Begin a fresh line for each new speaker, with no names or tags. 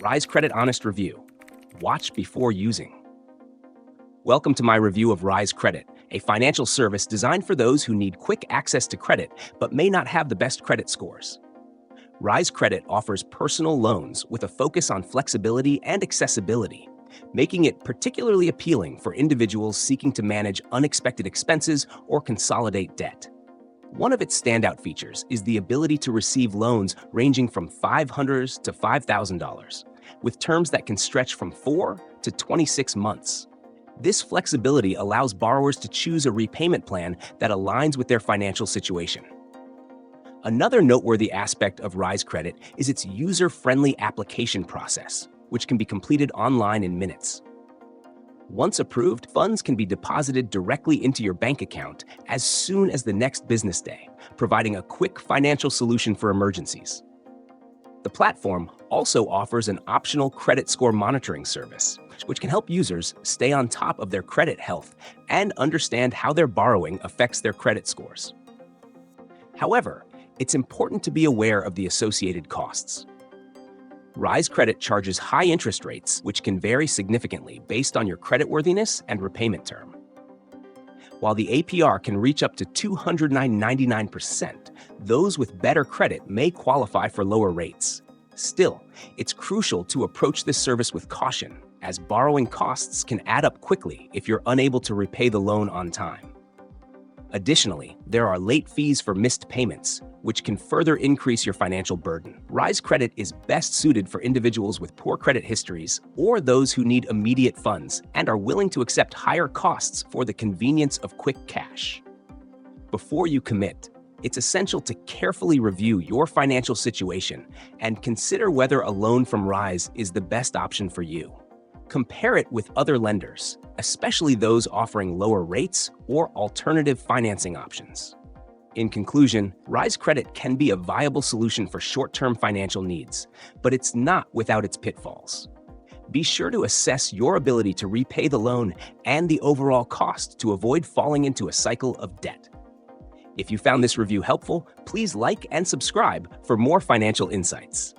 Rise Credit Honest Review. Watch before using. Welcome to my review of Rise Credit, a financial service designed for those who need quick access to credit but may not have the best credit scores. Rise Credit offers personal loans with a focus on flexibility and accessibility, making it particularly appealing for individuals seeking to manage unexpected expenses or consolidate debt. One of its standout features is the ability to receive loans ranging from $500 to $5,000, with terms that can stretch from 4 to 26 months. This flexibility allows borrowers to choose a repayment plan that aligns with their financial situation. Another noteworthy aspect of Rise Credit is its user-friendly application process, which can be completed online in minutes. Once approved, funds can be deposited directly into your bank account as soon as the next business day, providing a quick financial solution for emergencies. The platform also offers an optional credit score monitoring service, which can help users stay on top of their credit health and understand how their borrowing affects their credit scores. However, it's important to be aware of the associated costs. Rise Credit charges high interest rates, which can vary significantly based on your creditworthiness and repayment term. While the APR can reach up to 299%, those with better credit may qualify for lower rates. Still, it's crucial to approach this service with caution, as borrowing costs can add up quickly if you're unable to repay the loan on time. Additionally, there are late fees for missed payments, which can further increase your financial burden. Rise Credit is best suited for individuals with poor credit histories or those who need immediate funds and are willing to accept higher costs for the convenience of quick cash. Before you commit, it's essential to carefully review your financial situation and consider whether a loan from Rise is the best option for you. Compare it with other lenders, especially those offering lower rates or alternative financing options. In conclusion, Rise Credit can be a viable solution for short-term financial needs, but it's not without its pitfalls. Be sure to assess your ability to repay the loan and the overall cost to avoid falling into a cycle of debt. If you found this review helpful, please like and subscribe for more financial insights.